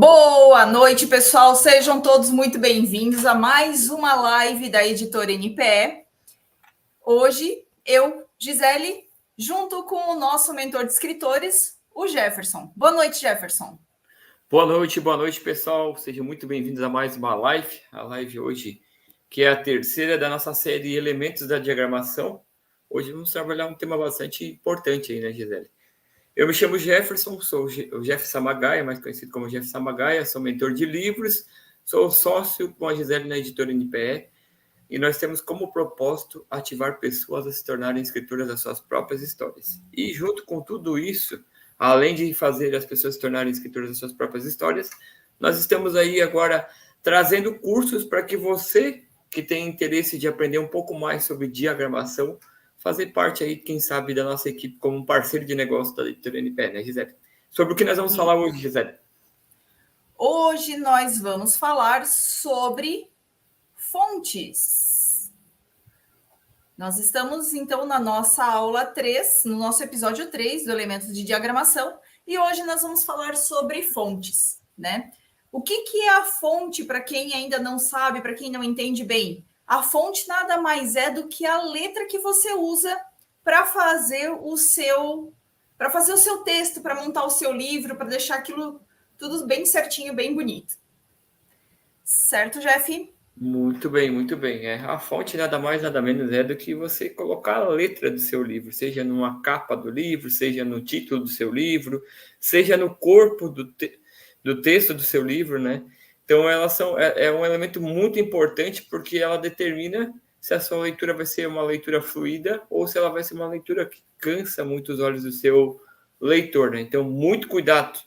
Boa noite, pessoal. Sejam todos muito bem-vindos a mais uma live da Editora NPE. Hoje, eu, Gisele, junto com o nosso mentor de escritores, o Jefferson. Boa noite, Jefferson. Boa noite, pessoal. Sejam muito bem-vindos a mais uma live. A live hoje, que é a terceira da nossa série Elementos da Diagramação. Hoje vamos trabalhar um tema bastante importante aí, né, Gisele? Eu me chamo Jefferson, sou o Jeff Samagaia, mais conhecido como Jeff Samagaia, sou mentor de livros, sou sócio com a Gisele na Editora NPE, e nós temos como propósito ativar pessoas a se tornarem escritoras das suas próprias histórias. E junto com tudo isso, além de fazer as pessoas se tornarem escritoras das suas próprias histórias, nós estamos aí agora trazendo cursos para que você, que tem interesse de aprender um pouco mais sobre diagramação, fazer parte aí, quem sabe, da nossa equipe como um parceiro de negócio da Editora NPE, né, Gisele? Sobre o que nós vamos falar hoje, Gisele? Hoje nós vamos falar sobre fontes. Nós estamos, então, na nossa aula 3, no nosso episódio 3 do Elementos de Diagramação, e hoje nós vamos falar sobre fontes, né? O que é a fonte, para quem ainda não sabe, para quem não entende bem? A fonte nada mais é do que a letra que você usa para fazer o seu texto, para montar o seu livro, para deixar aquilo tudo bem certinho, bem bonito. Certo, Jeff? Muito bem, muito bem. A fonte nada mais, nada menos é do que você colocar a letra do seu livro, seja numa capa do livro, seja no título do seu livro, seja no corpo do texto do seu livro, né? Então, elas é um elemento muito importante porque ela determina se a sua leitura vai ser uma leitura fluida ou se ela vai ser uma leitura que cansa muito os olhos do seu leitor, né? Então, muito cuidado.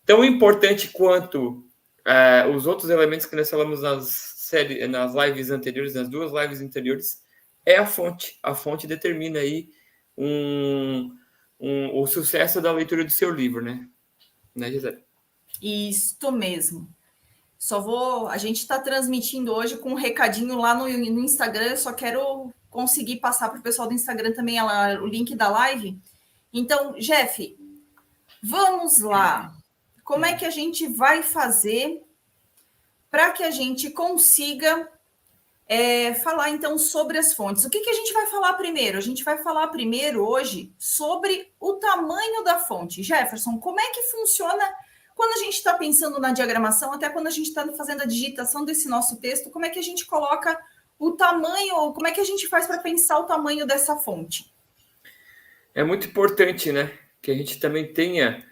Tão importante quanto os outros elementos que nós falamos nas lives anteriores, nas duas lives anteriores, é a fonte. A fonte determina aí o sucesso da leitura do seu livro, né? Né, Gisele? Isto mesmo. A gente está transmitindo hoje com um recadinho lá no Instagram. Eu só quero conseguir passar para o pessoal do Instagram também o link da live. Então, Jeff, vamos lá. Como é que a gente vai fazer para que a gente consiga falar, então, sobre as fontes? O que a gente vai falar primeiro? A gente vai falar primeiro hoje sobre o tamanho da fonte. Jefferson, como é que funciona quando a gente está pensando na diagramação, até quando a gente está fazendo a digitação desse nosso texto, como é que a gente coloca o tamanho, como é que a gente faz para pensar o tamanho dessa fonte? É muito importante, né, que a gente também tenha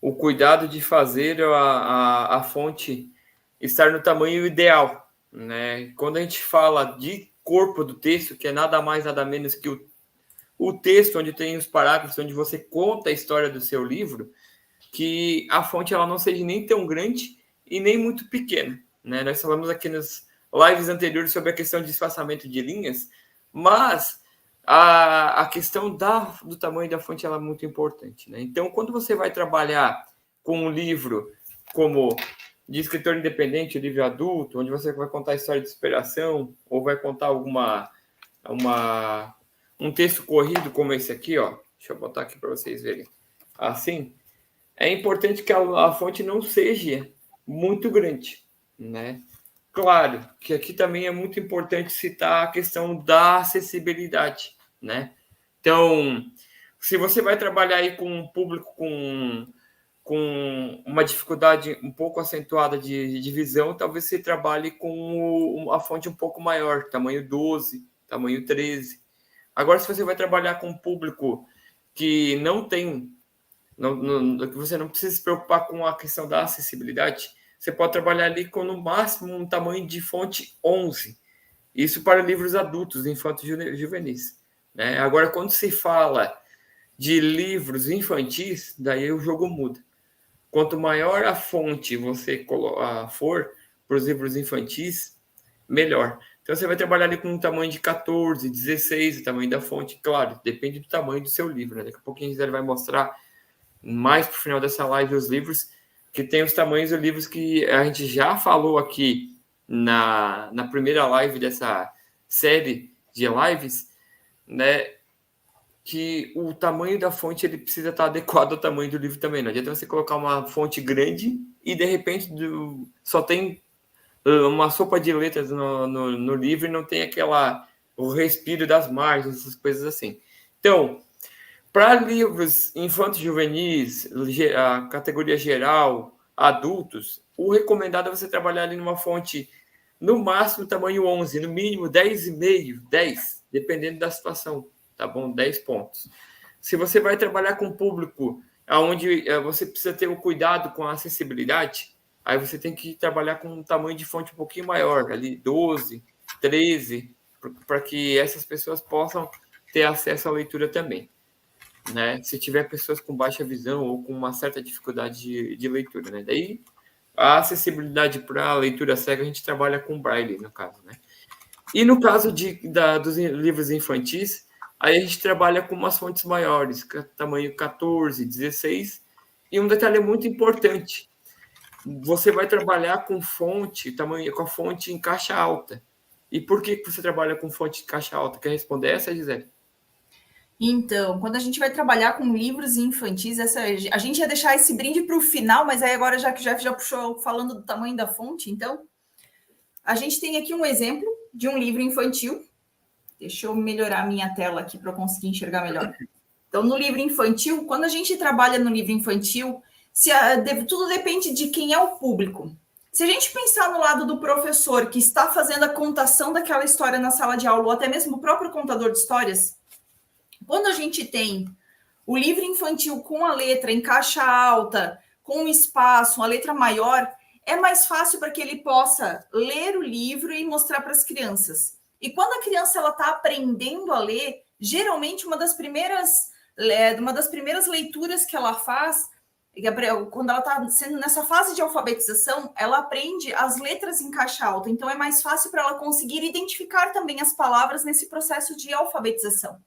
o cuidado de fazer a fonte estar no tamanho ideal, né? Quando a gente fala de corpo do texto, que é nada mais, nada menos que o texto onde tem os parágrafos, onde você conta a história do seu livro, que a fonte ela não seja nem tão grande e nem muito pequena, né? Nós falamos aqui nas lives anteriores sobre a questão de espaçamento de linhas, mas a questão do tamanho da fonte ela é muito importante, né? Então, quando você vai trabalhar com um livro como de escritor independente, livro adulto, onde você vai contar a história de superação ou vai contar um texto corrido como esse aqui, ó. Deixa eu botar aqui para vocês verem. Assim, é importante que a fonte não seja muito grande, né? Claro que aqui também é muito importante citar a questão da acessibilidade, né? Então, se você vai trabalhar aí com um público com uma dificuldade um pouco acentuada de visão, talvez você trabalhe com a fonte um pouco maior, tamanho 12, tamanho 13. Agora, se você vai trabalhar com um público que não tem que você não precisa se preocupar com a questão da acessibilidade, você pode trabalhar ali com, no máximo, um tamanho de fonte 11. Isso para livros adultos, infantos e juvenis, né? Agora, quando se fala de livros infantis, daí o jogo muda. Quanto maior a fonte você for para os livros infantis, melhor. Então, você vai trabalhar ali com um tamanho de 14, 16, o tamanho da fonte. Claro, depende do tamanho do seu livro, né? Daqui a pouquinho a gente vai mostrar mais para o final dessa live os livros, que tem os tamanhos dos livros que a gente já falou aqui na primeira live dessa série de lives, né? que o tamanho da fonte ele precisa estar adequado ao tamanho do livro também. Não adianta você colocar uma fonte grande e, de repente, só tem uma sopa de letras no livro e não tem o respiro das margens, essas coisas assim. Então, para livros infantos juvenis, a categoria geral, adultos, o recomendado é você trabalhar ali numa fonte, no máximo, tamanho 11, no mínimo 10,5, 10, dependendo da situação, tá bom? 10 pontos. Se você vai trabalhar com público onde você precisa ter o cuidado com a acessibilidade, aí você tem que trabalhar com um tamanho de fonte um pouquinho maior, ali 12, 13, para que essas pessoas possam ter acesso à leitura também. Né? Se tiver pessoas com baixa visão ou com uma certa dificuldade de leitura, né? Daí a acessibilidade para a leitura cega a gente trabalha com braille, no caso, né? E no caso dos livros infantis, aí a gente trabalha com umas fontes maiores, tamanho 14, 16, e um detalhe muito importante, você vai trabalhar com com a fonte em caixa alta. E por que você trabalha com fonte em caixa alta? Quer responder essa, Gisele? Então, quando a gente vai trabalhar com livros infantis, a gente ia deixar esse brinde para o final, mas aí agora, já que o Jeff já puxou falando do tamanho da fonte, então, a gente tem aqui um exemplo de um livro infantil. Deixa eu melhorar a minha tela aqui para eu conseguir enxergar melhor. Então, no livro infantil, quando a gente trabalha no livro infantil, tudo depende de quem é o público. Se a gente pensar no lado do professor que está fazendo a contação daquela história na sala de aula, ou até mesmo o próprio contador de histórias, quando a gente tem o livro infantil com a letra em caixa alta, com um espaço, uma letra maior, é mais fácil para que ele possa ler o livro e mostrar para as crianças. E quando a criança está aprendendo a ler, geralmente uma das primeiras leituras que ela faz, quando ela está sendo nessa fase de alfabetização, ela aprende as letras em caixa alta. Então é mais fácil para ela conseguir identificar também as palavras nesse processo de alfabetização.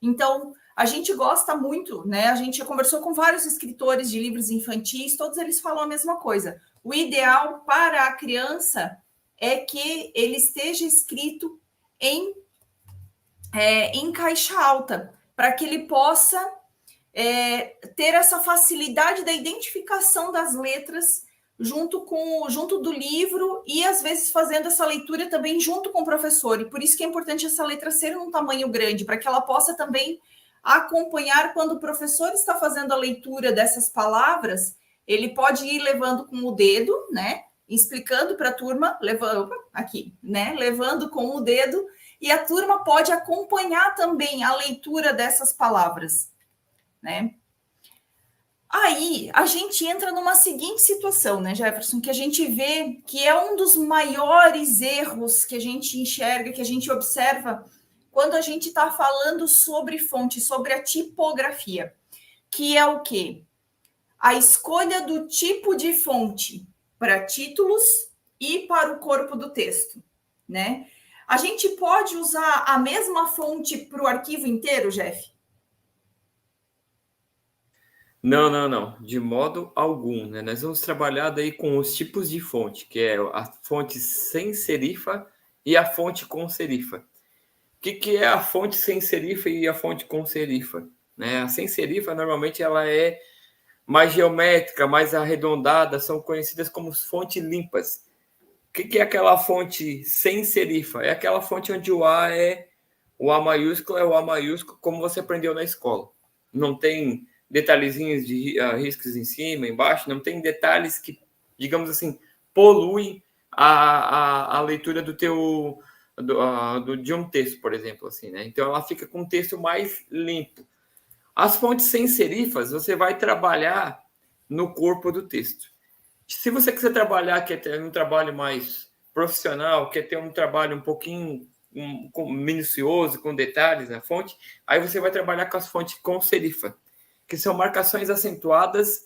Então, a gente gosta muito, né? A gente já conversou com vários escritores de livros infantis, todos eles falam a mesma coisa. O ideal para a criança é que ele esteja escrito em caixa alta, para que ele possa ter essa facilidade da identificação das letras junto do livro e, às vezes, fazendo essa leitura também junto com o professor. E por isso que é importante essa letra ser num tamanho grande, para que ela possa também acompanhar quando o professor está fazendo a leitura dessas palavras, ele pode ir levando com o dedo, né? Explicando para a turma, levando com o dedo, e a turma pode acompanhar também a leitura dessas palavras, né? Aí a gente entra numa seguinte situação, né, Jefferson, que a gente vê que é um dos maiores erros que a gente enxerga, que a gente observa quando a gente está falando sobre fonte, sobre a tipografia, que é o quê? A escolha do tipo de fonte para títulos e para o corpo do texto, né? A gente pode usar a mesma fonte para o arquivo inteiro, Jeff? Não, de modo algum, né? Nós vamos trabalhar daí com os tipos de fonte, que é a fonte sem serifa e a fonte com serifa. O que é a fonte sem serifa e a fonte com serifa? Né? A sem serifa, normalmente, ela é mais geométrica, mais arredondada, são conhecidas como fontes limpas. O que é aquela fonte sem serifa? É aquela fonte onde o A maiúsculo é o A maiúsculo, como você aprendeu na escola. Não tem detalhezinhos de riscos em cima, embaixo, não tem detalhes que, digamos assim, poluem a leitura de um texto, por exemplo, assim, né? Então ela fica com um texto mais limpo. As fontes sem serifas, você vai trabalhar no corpo do texto. Se você quiser trabalhar, quer ter um trabalho mais profissional, quer ter um trabalho um pouquinho minucioso, com detalhes na fonte, aí você vai trabalhar com as fontes com serifa, que são marcações acentuadas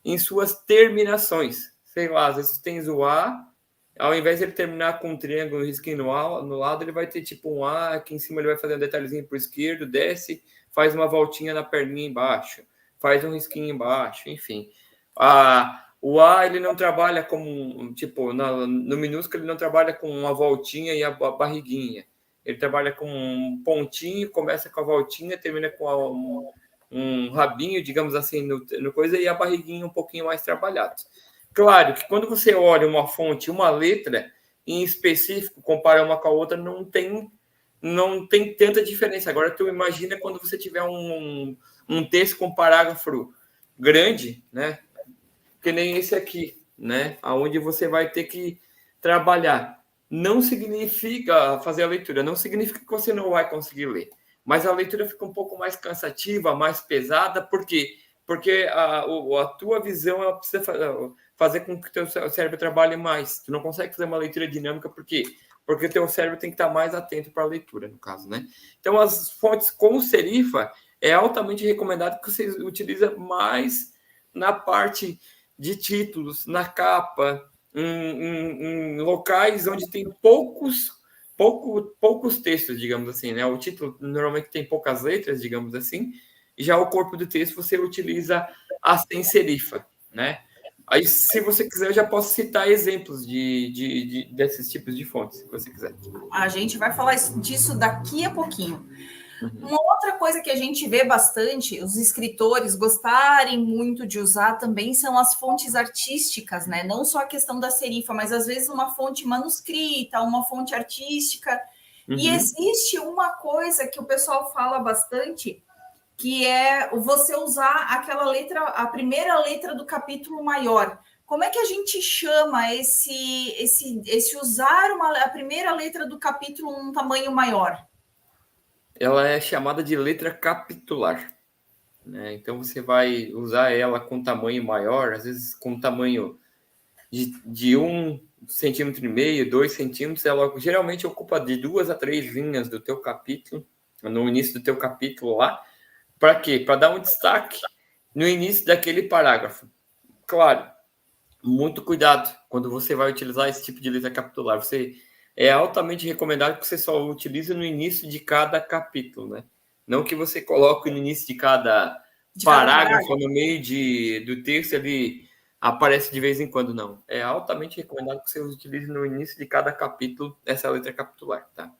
em suas terminações. Sei lá, às vezes tem o A, ao invés de ele terminar com um triângulo, um risquinho no lado, ele vai ter tipo um A, aqui em cima ele vai fazer um detalhezinho para o esquerdo, desce, faz uma voltinha na perninha embaixo, faz um risquinho embaixo, enfim. O A, ele não trabalha como, tipo, no minúsculo, ele não trabalha com uma voltinha e a barriguinha. Ele trabalha com um pontinho, começa com a voltinha, termina com um rabinho, digamos assim, no coisa, e a barriguinha um pouquinho mais trabalhado. Claro que quando você olha uma fonte, uma letra em específico, compara uma com a outra, não tem tanta diferença. Agora, tu imagina quando você tiver um texto com parágrafo grande, né? Que nem esse aqui, né? Onde você vai ter que trabalhar. Não significa fazer a leitura, não significa que você não vai conseguir ler, mas a leitura fica um pouco mais cansativa, mais pesada, por quê? Porque a tua visão ela precisa fazer com que o teu cérebro trabalhe mais. Tu não consegue fazer uma leitura dinâmica, por quê? Porque o teu cérebro tem que estar mais atento para a leitura, no caso, né? Então, as fontes com serifa é altamente recomendado que você utilize mais na parte de títulos, na capa, em locais onde tem poucos textos, digamos assim, né? O título normalmente tem poucas letras, digamos assim, e já o corpo do texto você utiliza a sem serifa, né? Aí, se você quiser, eu já posso citar exemplos desses tipos de fontes, se você quiser. A gente vai falar disso daqui a pouquinho. Uma outra coisa que a gente vê bastante, os escritores gostarem muito de usar também são as fontes artísticas, né? Não só a questão da serifa, mas às vezes uma fonte manuscrita, uma fonte artística. E existe uma coisa que o pessoal fala bastante, que é você usar aquela letra, a primeira letra do capítulo maior. Como é que a gente chama esse usar a primeira letra do capítulo num tamanho maior? Ela é chamada de letra capitular, né? Então você vai usar ela com tamanho maior, às vezes com tamanho de 1,5 cm, 2 centímetros. Ela geralmente ocupa de 2 a 3 linhas do teu capítulo, no início do teu capítulo lá. Para quê? Para dar um destaque no início daquele parágrafo. Claro, muito cuidado quando você vai utilizar esse tipo de letra capitular. É altamente recomendado que você só utilize no início de cada capítulo, né? Não que você coloque no início de cada parágrafo, no meio do texto, ele aparece de vez em quando, não. É altamente recomendado que você utilize no início de cada capítulo essa letra capitular, tá?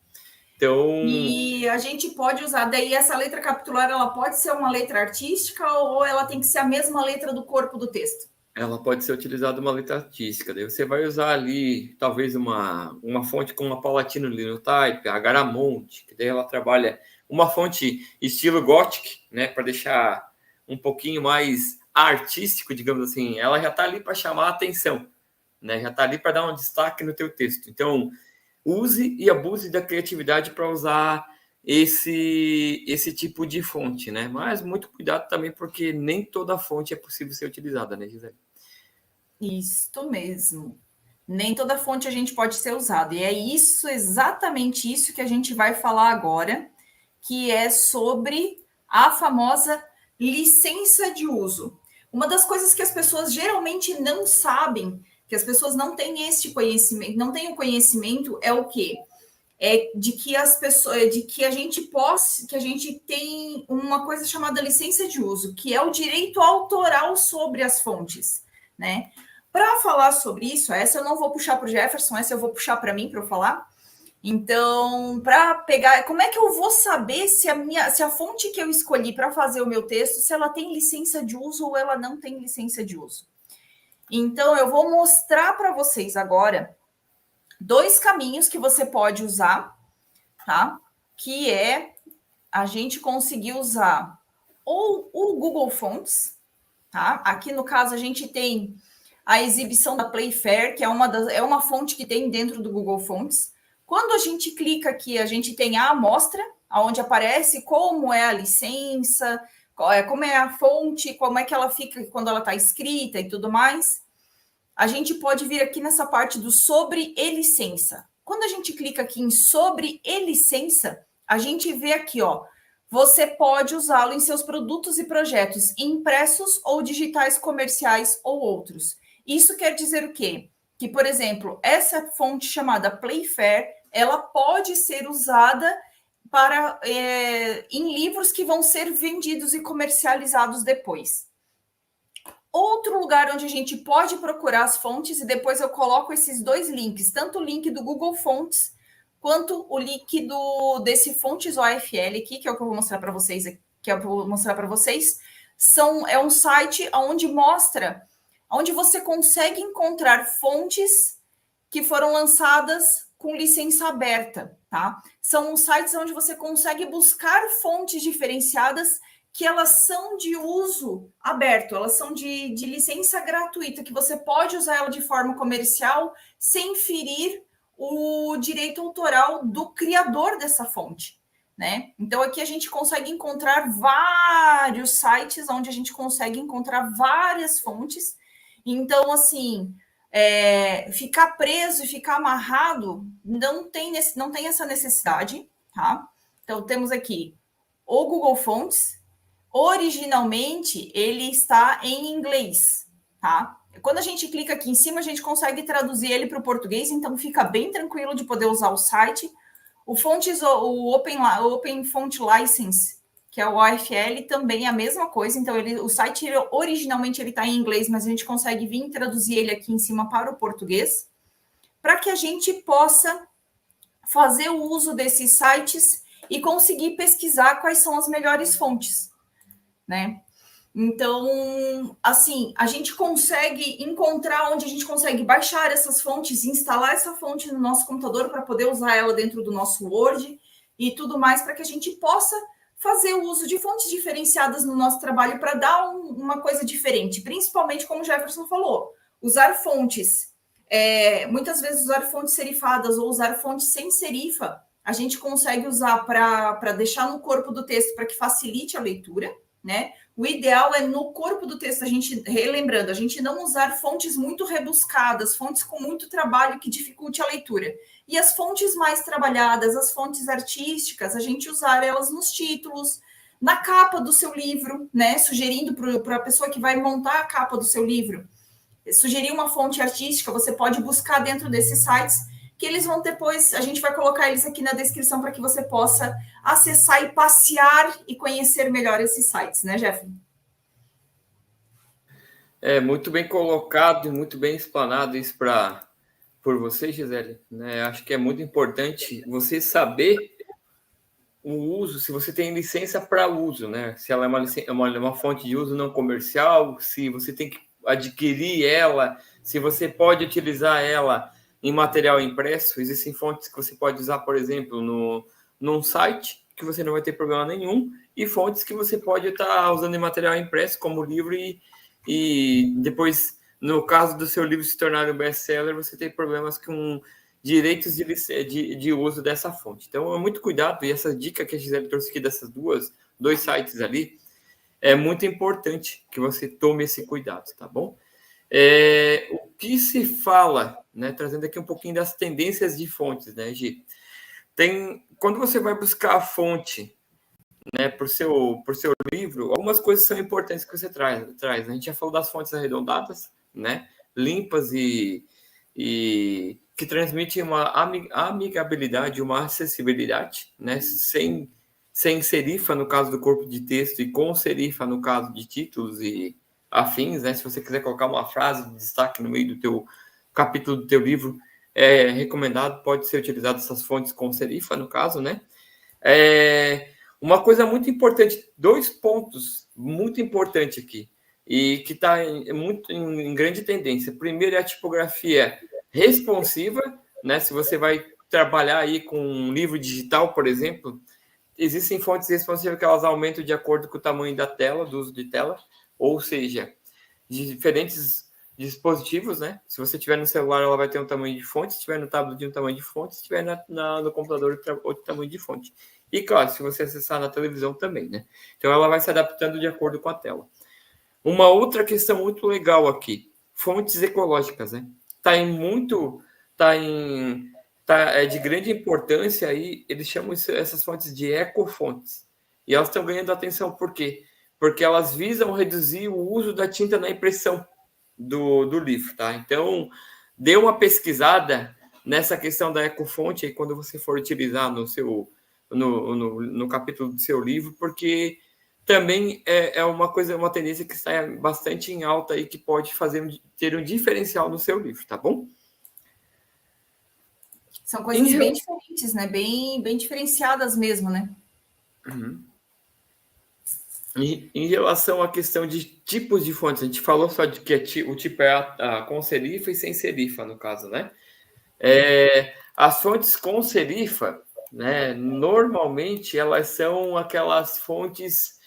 Então... E a gente pode usar, daí essa letra capitular, ela pode ser uma letra artística ou ela tem que ser a mesma letra do corpo do texto? Ela pode ser utilizada uma letra artística. Daí você vai usar ali, talvez, uma fonte com uma Palatino Linotype, a Garamond, que daí ela trabalha uma fonte estilo Gothic, né, para deixar um pouquinho mais artístico, digamos assim. Ela já está ali para chamar a atenção, né? Já está ali para dar um destaque no teu texto. Então, use e abuse da criatividade para usar esse tipo de fonte, né? Mas muito cuidado também, porque nem toda fonte é possível ser utilizada, né, Gisele? Isto mesmo. Nem toda fonte a gente pode ser usada. E é isso, exatamente isso que a gente vai falar agora, que é sobre a famosa licença de uso. Uma das coisas que as pessoas geralmente não sabem, que as pessoas não têm este conhecimento, não têm o conhecimento, é o quê? É de que as pessoas, de que a gente tem uma coisa chamada licença de uso, que é o direito autoral sobre as fontes, né? Para falar sobre isso, essa eu não vou puxar para o Jefferson, essa eu vou puxar para mim para eu falar. Então, para pegar, como é que eu vou saber se a fonte que eu escolhi para fazer o meu texto, se ela tem licença de uso ou ela não tem licença de uso? Então, eu vou mostrar para vocês agora 2 caminhos que você pode usar, tá? Que é a gente conseguir usar ou o Google Fonts, tá? Aqui no caso a gente tem a exibição da Playfair, que é uma fonte que tem dentro do Google Fonts. Quando a gente clica aqui, a gente tem a amostra, onde aparece como é a licença, como é a fonte, como é que ela fica quando ela está escrita e tudo mais. A gente pode vir aqui nessa parte do sobre e licença. Quando a gente clica aqui em sobre e licença, a gente vê aqui, ó, você pode usá-lo em seus produtos e projetos impressos ou digitais comerciais ou outros. Isso quer dizer o quê? Que, por exemplo, essa fonte chamada Playfair, ela pode ser usada para em livros que vão ser vendidos e comercializados depois. Outro lugar onde a gente pode procurar as fontes, e depois eu coloco esses 2 links, tanto o link do Google Fonts quanto o líquido desse Fontes OFL aqui, que é o que eu vou mostrar para vocês, é um site onde mostra, onde você consegue encontrar fontes que foram lançadas com licença aberta, tá? São sites onde você consegue buscar fontes diferenciadas que elas são de uso aberto, elas são de licença gratuita, que você pode usar ela de forma comercial sem ferir o direito autoral do criador dessa fonte, né? Então aqui a gente consegue encontrar vários sites onde a gente consegue encontrar várias fontes. Então, assim, ficar preso e ficar amarrado não tem essa necessidade, tá? Então temos aqui o Google Fontes. Originalmente ele está em inglês, tá? Quando a gente clica aqui em cima, a gente consegue traduzir ele para o português, então fica bem tranquilo de poder usar o site. O Open Font License, que é o OFL, também é a mesma coisa. Então, o site originalmente ele está em inglês, mas a gente consegue vir traduzir ele aqui em cima para o português, para que a gente possa fazer o uso desses sites e conseguir pesquisar quais são as melhores fontes, né? Então, assim, a gente consegue encontrar onde a gente consegue baixar essas fontes, instalar essa fonte no nosso computador para poder usar ela dentro do nosso Word e tudo mais, para que a gente possa fazer o uso de fontes diferenciadas no nosso trabalho para dar uma coisa diferente, principalmente como o Jefferson falou, usar fontes, muitas vezes usar fontes serifadas ou usar fontes sem serifa, a gente consegue usar para deixar no corpo do texto para que facilite a leitura, né? O ideal é no corpo do texto, a gente não usar fontes muito rebuscadas, fontes com muito trabalho que dificulte a leitura. E as fontes mais trabalhadas, as fontes artísticas, a gente usar elas nos títulos, na capa do seu livro, né? Sugerindo para a pessoa que vai montar a capa do seu livro. Sugerir uma fonte artística, você pode buscar dentro desses sites, que eles vão depois, a gente vai colocar eles aqui na descrição para que você possa acessar e passear e conhecer melhor esses sites, né, Jeff? Muito bem colocado e muito bem explanado isso por você, Gisele. Né? Acho que é muito importante você saber o uso, se você tem licença para uso, né? Se ela é uma fonte de uso não comercial, se você tem que adquirir ela, se você pode utilizar ela em material impresso. Existem fontes que você pode usar, por exemplo, num site, que você não vai ter problema nenhum, e fontes que você pode estar usando em material impresso, como livro, e depois, no caso do seu livro se tornar um best-seller, você tem problemas com direitos de uso dessa fonte. Então, é muito cuidado, e essa dica que a Gisele trouxe aqui dessas dois sites ali, é muito importante que você tome esse cuidado, tá bom? O que se fala, né, trazendo aqui um pouquinho das tendências de fontes, né, Gi? Quando você vai buscar a fonte, né, por seu livro, algumas coisas são importantes que você traz. A gente já falou das fontes arredondadas, né, limpas e que transmitem uma amigabilidade, uma acessibilidade, né, sem serifa no caso do corpo de texto e com serifa no caso de títulos e afins, né? Se você quiser colocar uma frase de destaque no meio do teu capítulo do teu livro, é recomendado, pode ser utilizado essas fontes com serifa, no caso, né? Uma coisa muito importante, 2 pontos muito importantes aqui, e que está muito em grande tendência. Primeiro é a tipografia responsiva, né? Se você vai trabalhar aí com um livro digital, por exemplo, existem fontes responsivas que elas aumentam de acordo com o tamanho da tela, do uso de tela, ou seja, de diferentes dispositivos, né? Se você tiver no celular, ela vai ter um tamanho de fonte, se tiver no tablet, um tamanho de fonte, se tiver no computador, outro tamanho de fonte. E, claro, se você acessar na televisão também, né? Então, ela vai se adaptando de acordo com a tela. Uma outra questão muito legal aqui, fontes ecológicas, né? É de grande importância aí, eles chamam essas fontes de ecofontes. E elas estão ganhando atenção por quê? Porque elas visam reduzir o uso da tinta na impressão do livro, tá? Então, dê uma pesquisada nessa questão da ecofonte aí quando você for utilizar no capítulo do seu livro, porque também é uma tendência que está bastante em alta e que pode ter um diferencial no seu livro, tá bom? São coisas bem diferentes, né? Bem diferenciadas mesmo, né? Uhum. Em relação à questão de tipos de fontes, a gente falou só de que o tipo é com serifa e sem serifa, no caso, né? As fontes com serifa, né, normalmente elas são aquelas fontes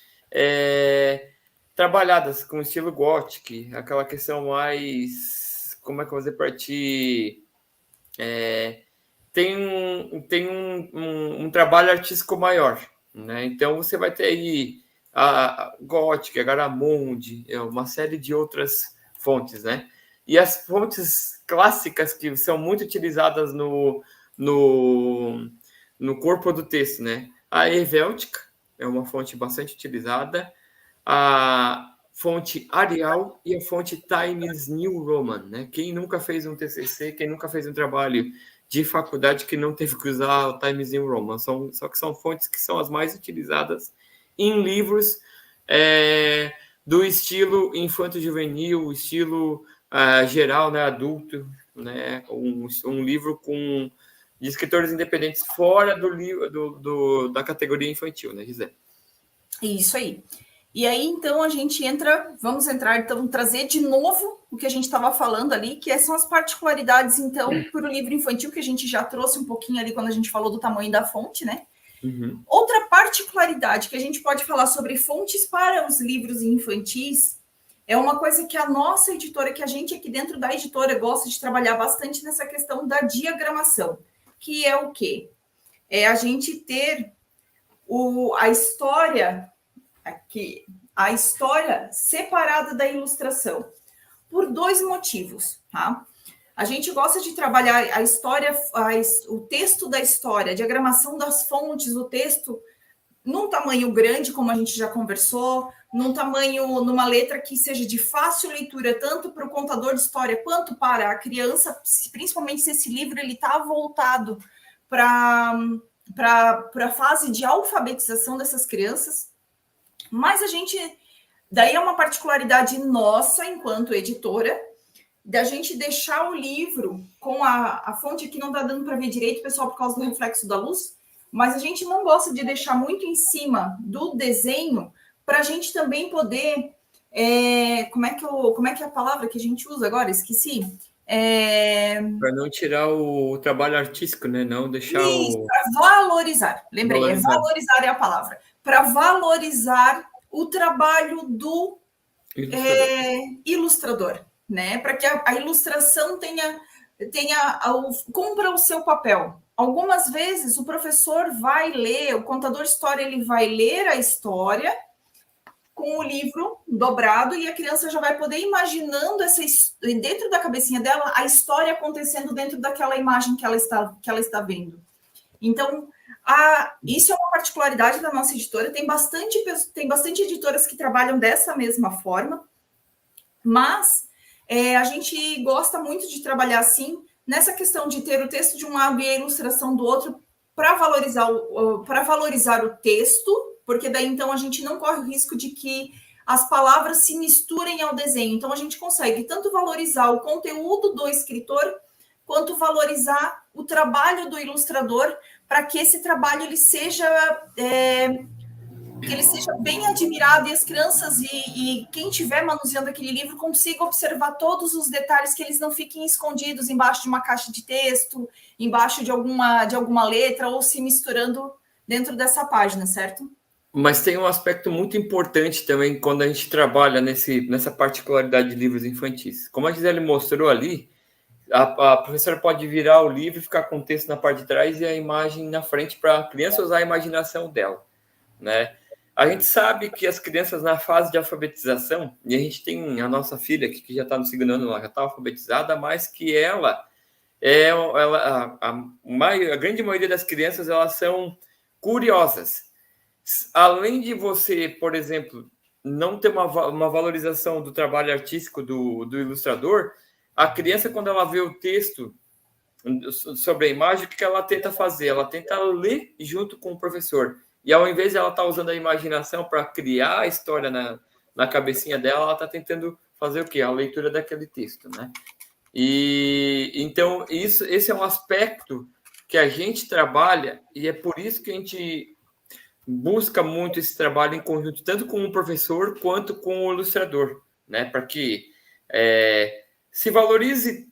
trabalhadas com estilo Gothic, aquela questão mais, como é que eu vou dizer para ti, tem um trabalho artístico maior, né? Então você vai ter aí a Gothic, a Garamond, uma série de outras fontes, né? E as fontes clássicas que são muito utilizadas no corpo do texto, né? A Helvética é uma fonte bastante utilizada, a fonte Arial e a fonte Times New Roman, né? Quem nunca fez um TCC, quem nunca fez um trabalho de faculdade que não teve que usar o Times New Roman, só que são fontes que são as mais utilizadas em livros do estilo infanto-juvenil, estilo geral, né, adulto, né, um livro de escritores independentes fora do livro da categoria infantil, né, Gisele? Isso aí. E aí, então, vamos entrar, então, trazer de novo o que a gente estava falando ali, que são as particularidades, então, para o livro infantil, que a gente já trouxe um pouquinho ali quando a gente falou do tamanho da fonte, né? Uhum. Outra particularidade que a gente pode falar sobre fontes para os livros infantis é uma coisa que a nossa editora, que a gente aqui dentro da editora gosta de trabalhar bastante nessa questão da diagramação, que é o quê? É a gente ter a história aqui, a história separada da ilustração, por dois motivos, tá? A gente gosta de trabalhar a história, o texto da história, a diagramação das fontes, o texto, num tamanho grande, como a gente já conversou, numa letra que seja de fácil leitura, tanto para o contador de história quanto para a criança, principalmente se esse livro está voltado para a fase de alfabetização dessas crianças. Mas daí é uma particularidade nossa, enquanto editora, da gente deixar o livro com a fonte que não está dando para ver direito, pessoal, por causa do reflexo da luz, mas a gente não gosta de deixar muito em cima do desenho para a gente também poder... como é que é a palavra que a gente usa agora? Esqueci. Para não tirar o trabalho artístico, né? Não deixar para valorizar. Lembrei, valorizar é a palavra. Para valorizar o trabalho do ilustrador, né? Para que a ilustração cumpra o seu papel. Algumas vezes o professor vai ler, o contador de história, ele vai ler a história com o livro dobrado e a criança já vai poder ir imaginando dentro da cabecinha dela a história acontecendo dentro daquela imagem que ela está vendo. Então, isso é uma particularidade da nossa editora. Tem bastante editoras que trabalham dessa mesma forma, mas a gente gosta muito de trabalhar assim, nessa questão de ter o texto de um lado e a ilustração do outro, para valorizar o texto, porque daí então a gente não corre o risco de que as palavras se misturem ao desenho. Então a gente consegue tanto valorizar o conteúdo do escritor, quanto valorizar o trabalho do ilustrador, para que esse trabalho ele seja bem admirado e as crianças e quem estiver manuseando aquele livro consiga observar todos os detalhes, que eles não fiquem escondidos embaixo de uma caixa de texto, embaixo de alguma letra ou se misturando dentro dessa página, certo? Mas tem um aspecto muito importante também quando a gente trabalha nessa particularidade de livros infantis. Como a Gisele mostrou ali, a professora pode virar o livro e ficar com o texto na parte de trás e a imagem na frente para a criança usar a imaginação dela, né? A gente sabe que as crianças na fase de alfabetização, e a gente tem a nossa filha aqui, que já está no segundo ano, ela já está alfabetizada, mas que a grande maioria das crianças, elas são curiosas. Além de você, por exemplo, não ter uma valorização do trabalho artístico do ilustrador, a criança, quando ela vê o texto sobre a imagem, o que ela tenta fazer? Ela tenta ler junto com o professor. E ao invés de ela estar usando a imaginação para criar a história na cabecinha dela, ela está tentando fazer o quê? A leitura daquele texto, né? E então esse é um aspecto que a gente trabalha, e é por isso que a gente busca muito esse trabalho em conjunto, tanto com o professor quanto com o ilustrador, né? Para que se valorize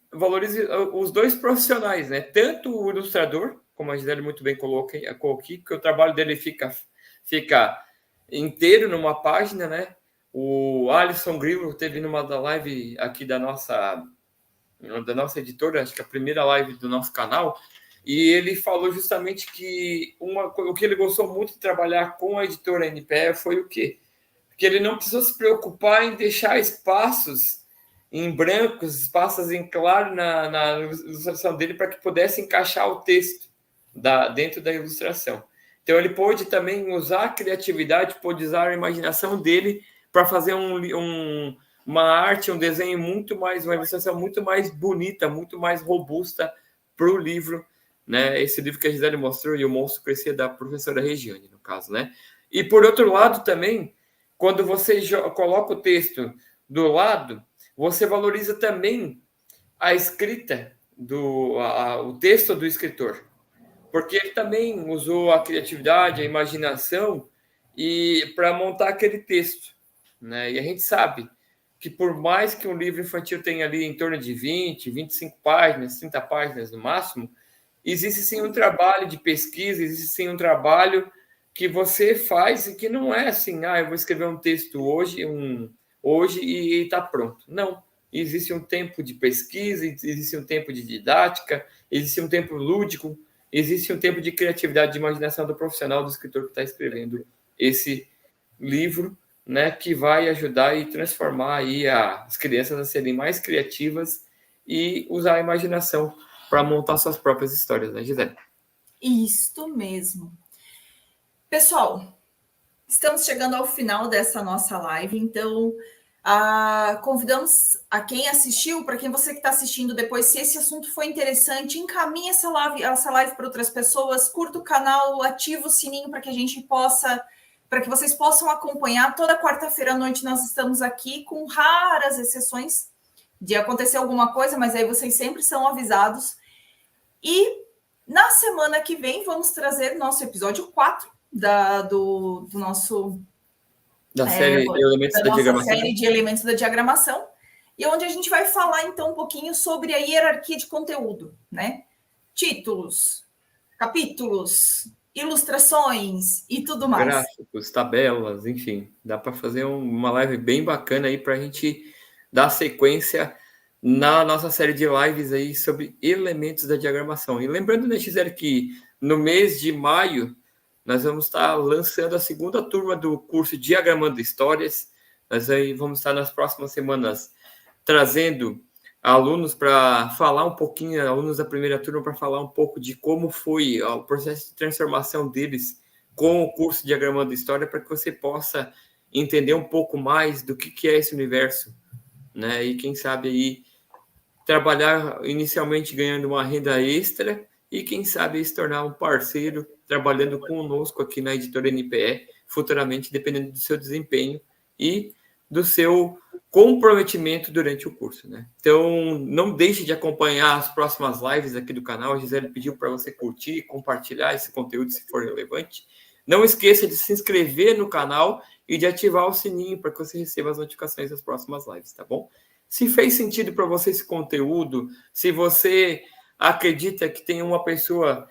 os dois profissionais, né? Tanto o ilustrador, como a Gisele muito bem colocou aqui, que o trabalho dele fica inteiro numa página, né? O Alisson Grillo teve numa live aqui da nossa editora, acho que a primeira live do nosso canal, e ele falou justamente que o que ele gostou muito de trabalhar com a editora NPE foi o quê? Que ele não precisou se preocupar em deixar espaços em brancos, espaços em claro na ilustração dele para que pudesse encaixar o texto dentro da ilustração. Então ele pôde também usar a criatividade, pôde usar a imaginação dele para fazer uma arte, um desenho uma ilustração muito mais bonita, muito mais robusta para o livro, né? Esse livro que a Gisele mostrou, E o Monstro Crescia, da professora Regiane, no caso, né? E por outro lado também, quando você coloca o texto do lado, você valoriza também a escrita o texto do escritor, porque ele também usou a criatividade, a imaginação e para montar aquele texto, né? E a gente sabe que por mais que um livro infantil tenha ali em torno de 20, 25 páginas, 30 páginas no máximo, existe sim um trabalho de pesquisa, existe sim um trabalho que você faz e que não é assim, eu vou escrever um texto hoje e está pronto. Não. Existe um tempo de pesquisa, existe um tempo de didática, existe um tempo lúdico, existe um tempo de criatividade, de imaginação do profissional, do escritor que está escrevendo esse livro, né, que vai ajudar e transformar aí as crianças a serem mais criativas e usar a imaginação para montar suas próprias histórias, né, Gisele? Isto mesmo. Pessoal, estamos chegando ao final dessa nossa live, então convidamos a quem assistiu, para quem você que está assistindo depois, se esse assunto foi interessante, encaminhe essa live para outras pessoas, curta o canal, ativa o sininho para que vocês possam acompanhar. Toda quarta-feira à noite nós estamos aqui, com raras exceções de acontecer alguma coisa, mas aí vocês sempre são avisados. E na semana que vem vamos trazer nosso episódio 4 do nosso da série Elementos da Diagramação. Série de Elementos da Diagramação, e onde a gente vai falar então um pouquinho sobre a hierarquia de conteúdo, né? Títulos, capítulos, ilustrações e tudo mais. Gráficos, tabelas, enfim, dá para fazer uma live bem bacana aí para a gente dar sequência na nossa série de lives aí sobre elementos da diagramação. E lembrando, né, Gisele, que no mês de maio nós vamos estar lançando a segunda turma do curso Diagramando Histórias. Nós aí vamos estar nas próximas semanas trazendo alunos para falar um pouquinho, alunos da primeira turma, para falar um pouco de como foi o processo de transformação deles com o curso Diagramando História, para que você possa entender um pouco mais do que é esse universo, né? E quem sabe aí trabalhar inicialmente ganhando uma renda extra e quem sabe se tornar um parceiro trabalhando conosco aqui na editora NPE, futuramente, dependendo do seu desempenho e do seu comprometimento durante o curso, né? Então, não deixe de acompanhar as próximas lives aqui do canal. A Gisele pediu para você curtir e compartilhar esse conteúdo, se for relevante. Não esqueça de se inscrever no canal e de ativar o sininho para que você receba as notificações das próximas lives, tá bom? Se fez sentido para você esse conteúdo, se você acredita que tem uma pessoa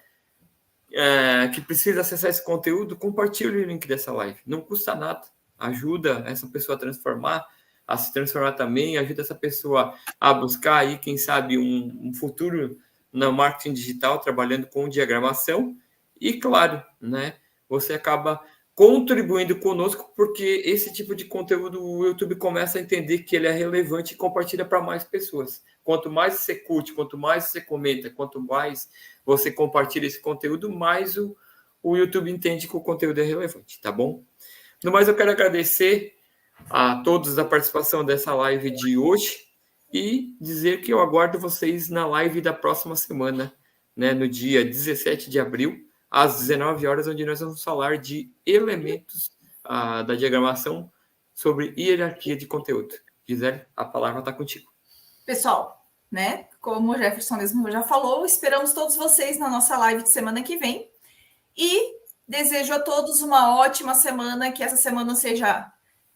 que precisa acessar esse conteúdo, compartilhe o link dessa live. Não custa nada. Ajuda essa pessoa a se transformar também, ajuda essa pessoa a buscar aí, quem sabe, um futuro no marketing digital, trabalhando com diagramação. E, claro, né, você acaba contribuindo conosco, porque esse tipo de conteúdo o YouTube começa a entender que ele é relevante e compartilha para mais pessoas. Quanto mais você curte, quanto mais você comenta, quanto mais você compartilha esse conteúdo, mais o YouTube entende que o conteúdo é relevante, tá bom? No mais, eu quero agradecer a todos a participação dessa live de hoje e dizer que eu aguardo vocês na live da próxima semana, né, no dia 17 de abril, às 19 horas, onde nós vamos falar de elementos da diagramação sobre hierarquia de conteúdo. Gisele, a palavra está contigo. Pessoal, né? como o Jefferson mesmo já falou, esperamos todos vocês na nossa live de semana que vem. E desejo a todos uma ótima semana, que essa semana seja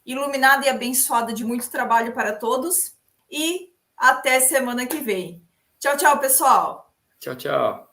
iluminada e abençoada de muito trabalho para todos. E até semana que vem. Tchau, tchau, pessoal. Tchau, tchau.